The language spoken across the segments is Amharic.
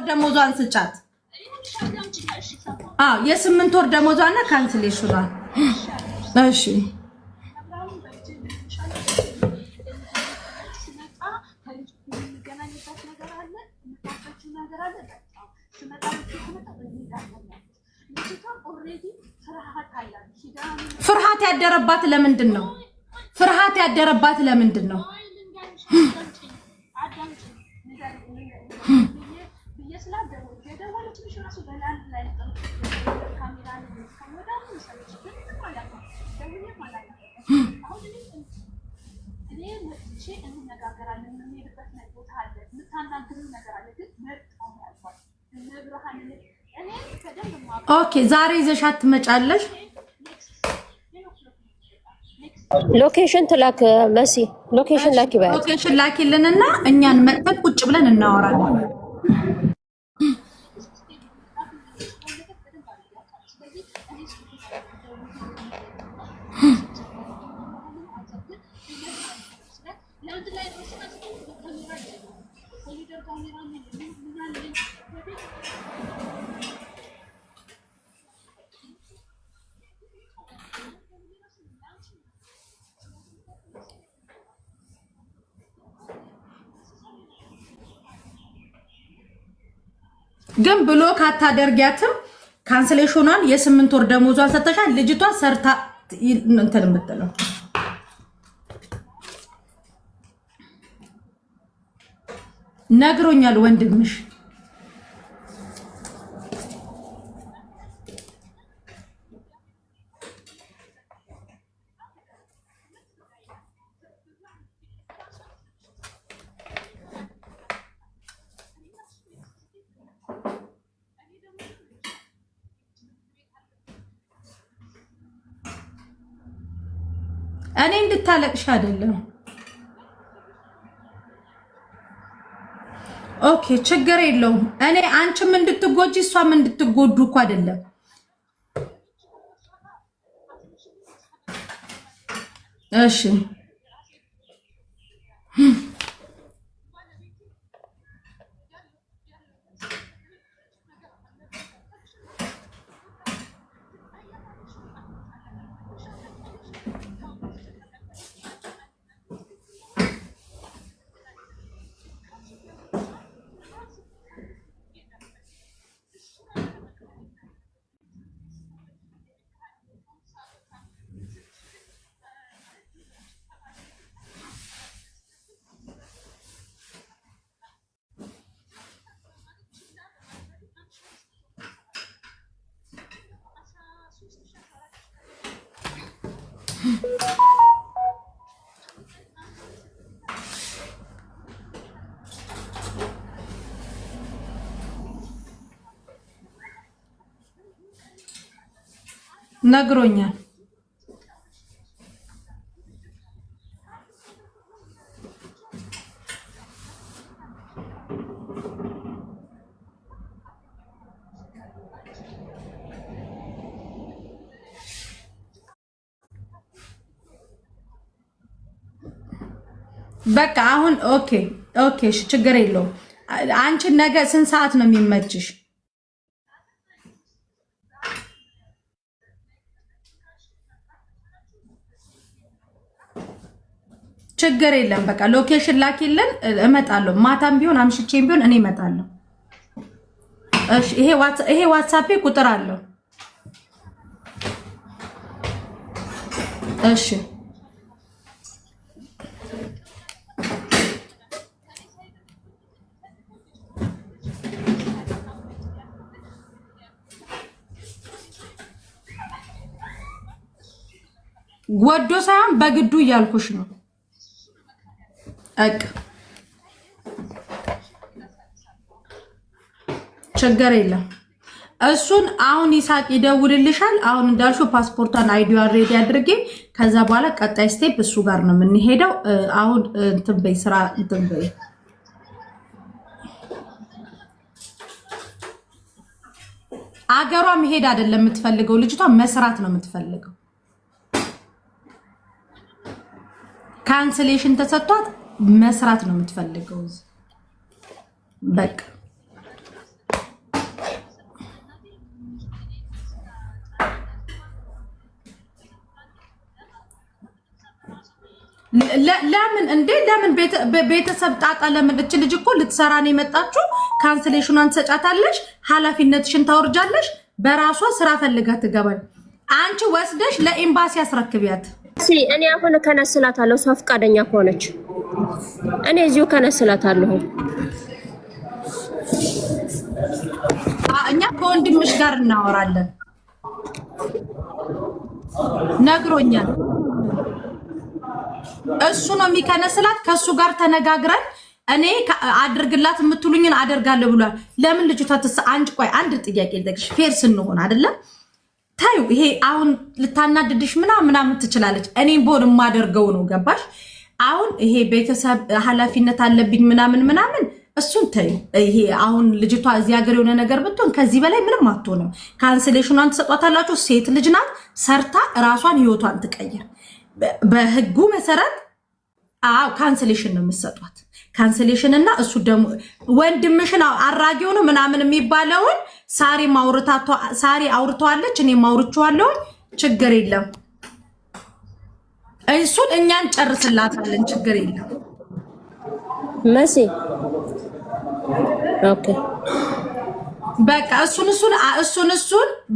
ደሞዟን ስጫት። የ8 ወር ደሞዟና ካንስሌሽኗ። እሺ ፍርሃት ያደረባት ለምንድን ነው? ፍርሃት ያደረባት ለምንድን ነው? ኦኬ ዛሬ ይዘሻት ትመጫለሽ። ሎኬሽን ትላክ መሲ፣ ሎኬሽን ላኪ ባይ ሎኬሽን ላኪልንና እኛን መጥተን ቁጭ ብለን እናወራለን። ግን ብሎክ አታደርጊያትም። ካንስሌሽኗን የ8 ወር ደሞዟን ሰጥተሻል። ልጅቷ ሰርታ እንትን የምትለው ነግሮኛል ወንድምሽ። እኔ እንድታለቅሽ አይደለም። ኦኬ ችግር የለውም። እኔ አንቺም እንድትጎጂ እሷም እንድትጎዱ እኮ አይደለም። እሺ ነግሮኛል። በቃ አሁን ኦኬ ኦኬ እሺ ችግር የለውም። አንቺ ነገ ስንት ሰዓት ነው የሚመችሽ? ችግር የለም። በቃ ሎኬሽን ላኪልን እመጣለሁ። ማታም ቢሆን አምሽቼም ቢሆን እኔ እመጣለሁ። እሺ ይሄ ዋትስአፕ ቁጥር አለው። እሺ ወዶ ሳይሆን በግዱ እያልኩሽ ነው። አቅ ችግር የለም። እሱን አሁን ይሳቅ ይደውልልሻል። አሁን እንዳልሽው ፓስፖርቷን አይዲዋን ሬዲ አድርጌ ከዛ በኋላ ቀጣይ ስቴፕ እሱ ጋር ነው የምንሄደው። አሁን እንትን በይ ስራ እንትን በይ። አገሯ መሄድ አይደለም የምትፈልገው፣ ልጅቷ መስራት ነው የምትፈልገው። ካንስሌሽን ተሰጥቷት መስራት ነው የምትፈልገው። በቃ ለምን እንዴ ለምን ቤተሰብ ጣጣ ለምን እች ልጅ እኮ ልትሰራ ነው የመጣችው ካንሰሌሽኗን ትሰጫታለሽ ኃላፊነትሽን ታወርጃለሽ በራሷ ስራ ፈልጋ ትገባል አንቺ ወስደሽ ለኤምባሲ አስረክቢያት እኔ አሁን ከነስላታለሁ እሷ ፈቃደኛ ከሆነች እኔ እዚሁ ከነስላታለሁ እኛ ከወንድምሽ ጋር እናወራለን ነግሮኛል እሱ ነው የሚከነስላት ከሱ ጋር ተነጋግረን እኔ አድርግላት የምትሉኝን አደርጋለሁ ብሏል ለምን ልጅቷ አንቺ ቆይ አንድ ጥያቄ ልጠይቅሽ ፌር ስንሆን አይደለ ታዩ ይሄ አሁን ልታናድድሽ ምናምን ትችላለች እኔም ቦን ማደርገው ነው ገባሽ አሁን ይሄ ቤተሰብ ኃላፊነት አለብኝ ምናምን እሱን ታዩ ይሄ አሁን ልጅቷ እዚህ ሀገር የሆነ ነገር ብትሆን ከዚህ በላይ ምንም አትሆንም ካንሰሌሽኗን ተሰጧታላችሁ ሴት ልጅ ናት ሰርታ ራሷን ህይወቷን ትቀይር በህጉ መሰረት ካንሰሌሽን ነው የምትሰጧት ካንሰሌሽን እና እሱ ደግሞ ወንድምሽን አራጊው ነው ምናምን የሚባለውን ሳሪ አውርተዋለች እኔ ማውርቻለሁ ችግር የለም እሱን እኛን ጨርስላታለን ችግር የለም መሲ ኦኬ በቃ እሱን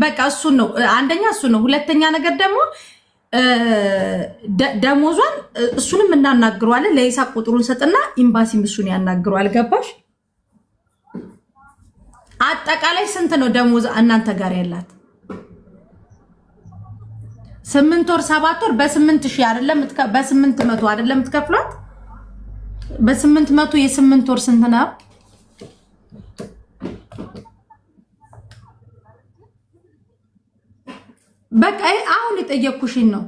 በቃ እሱን ነው አንደኛ እሱ ነው ሁለተኛ ነገር ደግሞ ደሞዟን እሱንም እናናግረዋለን ለይሳቅ ቁጥሩን ሰጥና ኤምባሲ እሱን ያናግረዋል ገባሽ አጠቃላይ ስንት ነው ደሞዝ እናንተ ጋር ያላት 8 ወር 7 ወር በ8000 አይደለም በ800 አይደለም ትከፍሏት በ800 የ8 ወር ስንት ነው በቃ አሁን የጠየቅኩሽን ነው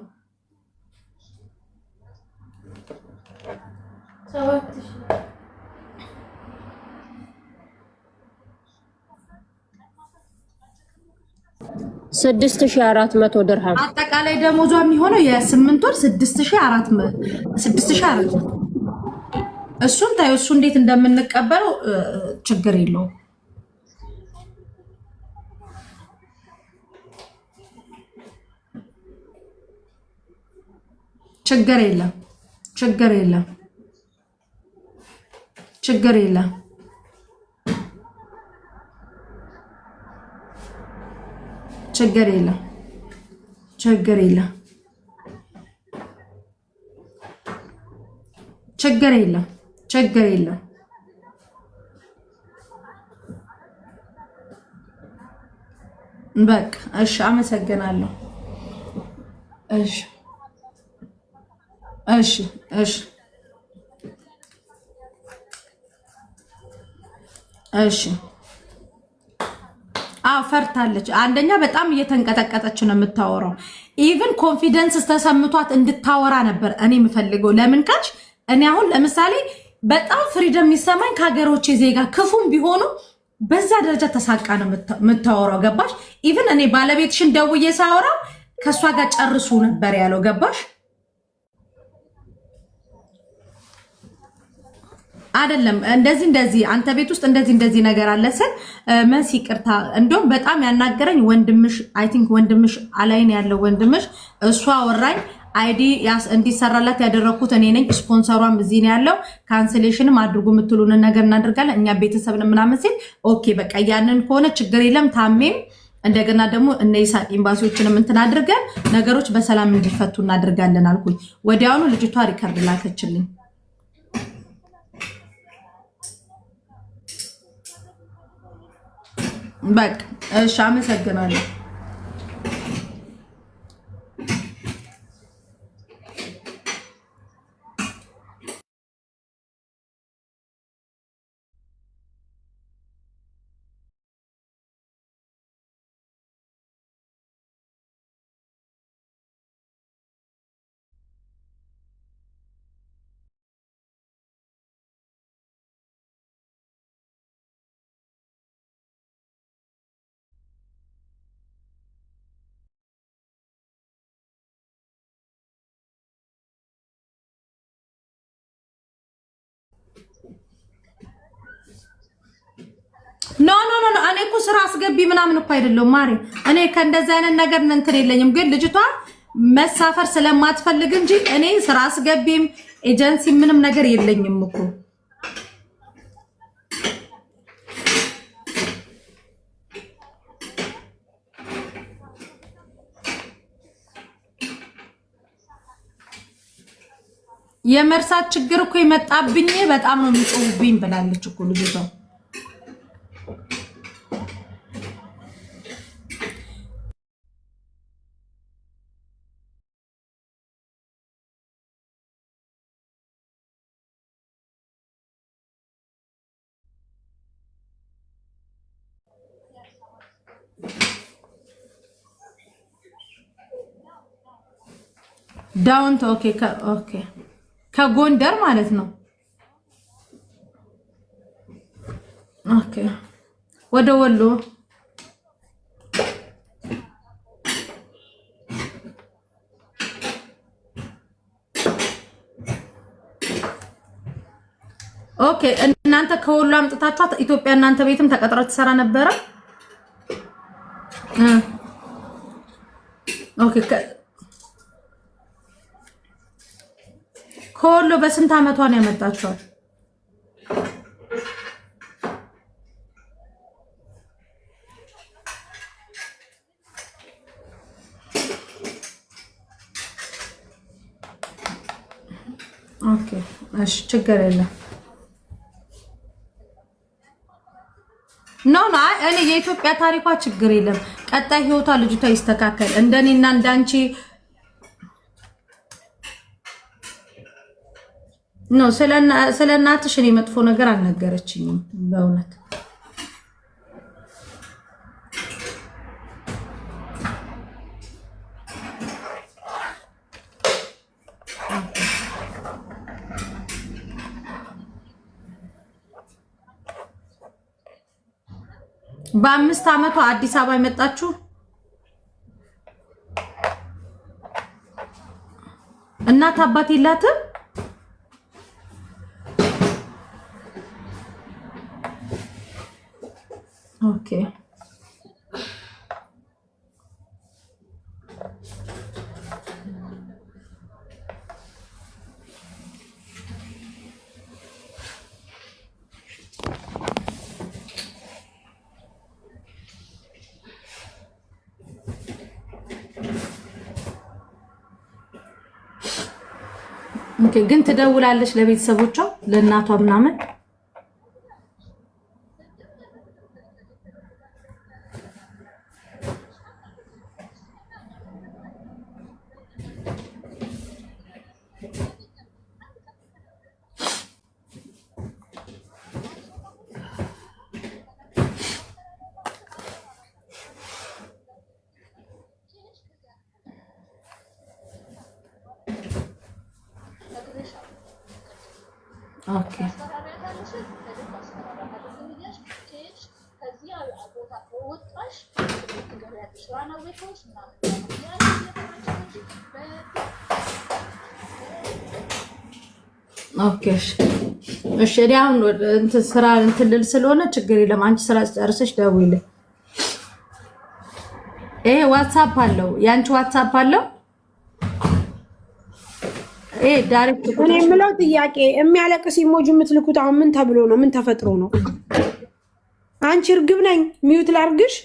6400 ድርሃም አጠቃላይ ደሞዟ የሚሆነው የ8 ወር 6400 እሱን ታዩ እሱ እንዴት እንደምንቀበለው ችግር የለውም ችግር የለም በቃ እሺ አመሰግናለሁ እሺ ፈርታለች አንደኛ በጣም እየተንቀጠቀጠች ነው የምታወራው ኢቭን ኮንፊደንስ ተሰምቷት እንድታወራ ነበር እኔ የምፈልገው ለምን ካች እኔ አሁን ለምሳሌ በጣም ፍሪደም የሚሰማኝ ከሀገሮቼ ዜጋ ክፉም ቢሆኑ በዛ ደረጃ ተሳቃ ነው የምታወራው ገባሽ ኢቭን እኔ ባለቤትሽን ደውዬ ሳወራው ከሷ ጋር ጨርሱ ነበር ያለው ገባሽ አይደለም እንደዚህ አንተ ቤት ውስጥ እንደዚህ ነገር አለ ስል መሲ ቅርታ እንደውም በጣም ያናገረኝ ወንድምሽ አይ ቲንክ ወንድምሽ አላይን ያለው ወንድምሽ እሷ ወራኝ አይዲ እንዲሰራላት ያደረኩት እኔ ነኝ ስፖንሰሯም እዚህ ነው ያለው ካንሰሌሽንም አድርጉ የምትሉን ነገር እናደርጋለን እኛ ቤተሰብን ምናምን ሲል ኦኬ በቃ ያንን ከሆነ ችግር የለም ታሜም እንደገና ደግሞ እነ ይሳቅ ኤምባሲዎችንም እንትን አድርገን ነገሮች በሰላም እንዲፈቱ እናደርጋለን አልኩኝ ወዲያውኑ ልጅቷ ሪከርድ ላከችልኝ በቃ እሺ አመሰግናለሁ ኖ እኔ እኮ ስራ አስገቢ ምናምን እኮ አይደለም ማሪ እኔ ከእንደዛ አይነት ነገር እንትን የለኝም ግን ልጅቷ መሳፈር ስለማትፈልግ እንጂ እኔ ስራ አስገቢም ኤጀንሲ ምንም ነገር የለኝም እኮ የመርሳት ችግር እኮ የመጣብኝ በጣም ነው የሚጮህብኝ ብላለች እኮ ልጅቷ ዳውንት ኦኬ ከጎንደር ማለት ነው ኦኬ ወደ ወሎ ኦኬ እናንተ ከወሎ አምጥታችኋት ኢትዮጵያ እናንተ ቤትም ተቀጥራ ትሰራ ነበር ኦኬ ከወሎ በስንት አመቷ ነው ያመጣችኋት ኦኬ እሺ ችግር የለም ኖ እኔ የኢትዮጵያ ታሪኳ ችግር የለም ቀጣይ ህይወቷ ልጅቷ ይስተካከል እንደኔና እንዳንቺ ኖ ስለናትሽ እኔ መጥፎ ነገር አልነገረችኝም በእውነት በ5 አመቷ አዲስ አበባ የመጣችሁ እናት አባት የላትም ኦኬ ግን ትደውላለች ለቤተሰቦቿ ለእናቷ ምናምን ኦኬ ኦኬ እሺ አሁን እንትን ስራ እንትን ልል ስለሆነ ችግር የለም አንቺ ስራ ጨርሰሽ ደውይልኝ ዋትስአፕ አለው ያንቺ ዋትስአፕ አለው ዳይሬክት እኔ የምለው ጥያቄ የሚያለቅስ ኢሞጂ የምትልኩት አሁን ምን ተብሎ ነው ምን ተፈጥሮ ነው አንቺ እርግብ ነኝ ሚዩት ላርግሽ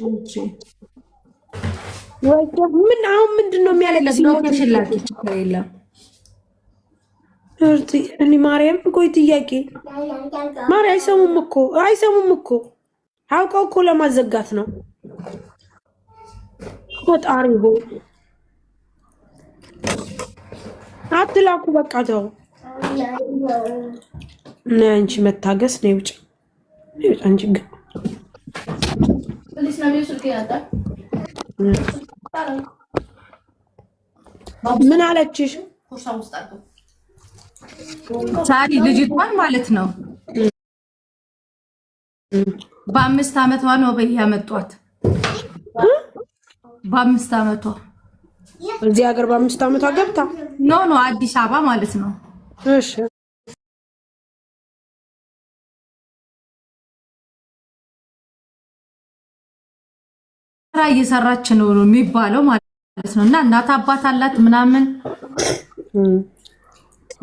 ወይ ምን አሁን ምንድነው የሚያለቅስ ኢሞጂ ሽላኪ ችግር የለም እኔ ማርያም ቆይ ጥያቄ ማርያም አይሰሙም እኮ አውቀው እኮ ለማዘጋት ነው ፈጣሪ ሆይ አትላኩ በቃ ተው አንቺ መታገስ ነው ውጭ አንቺ ግን ምን አለችሽ ሳሪ ልጅቷን ማለት ነው በ5 አመቷ ነው በያመጧት በ5 አመቷ እዚህ ሀገር በ5 አመቷ ገብታ ኖ አዲስ አበባ ማለት ነው እሺ ስራ እየሰራች ነው የሚባለው ማለት ነው እና እናት አባት አላት ምናምን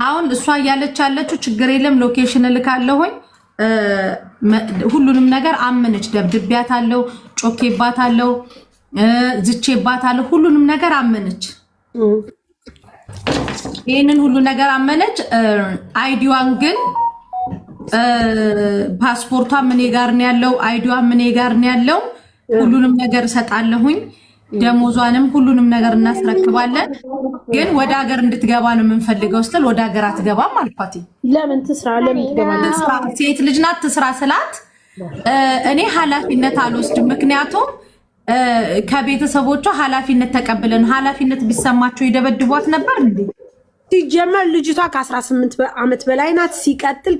አሁን እሷ ያለችው ችግር የለም ሎኬሽን ልካለሁኝ ሁሉንም ነገር አመነች ደብድቤያታለሁ ጮኬባታለሁ ዝቼባታለሁ ሁሉንም ነገር አመነች ይሄንን ሁሉ ነገር አመነች አይዲዋን ግን ፓስፖርቷ ምን ጋር ነው ያለው አይዲዋ ምን ጋር ነው ያለው ሁሉንም ነገር ሰጣለሁኝ ደሞዟንም ሁሉንም ነገር እናስረክባለን ግን ወደ ሀገር እንድትገባ ነው የምንፈልገው ስትል ወደ ሀገር አትገባም አልኳት ለምን ትስራ ለምን ትገባለች ሴት ልጅ ናት ትስራ ስላት እኔ ኃላፊነት አልወስድም ምክንያቱም ከቤተሰቦቿ ኃላፊነት ተቀብለን ኃላፊነት ቢሰማቸው ይደበድቧት ነበር እንዴ ሲጀመር ልጅቷ ከ18 ዓመት በላይ ናት ሲቀጥል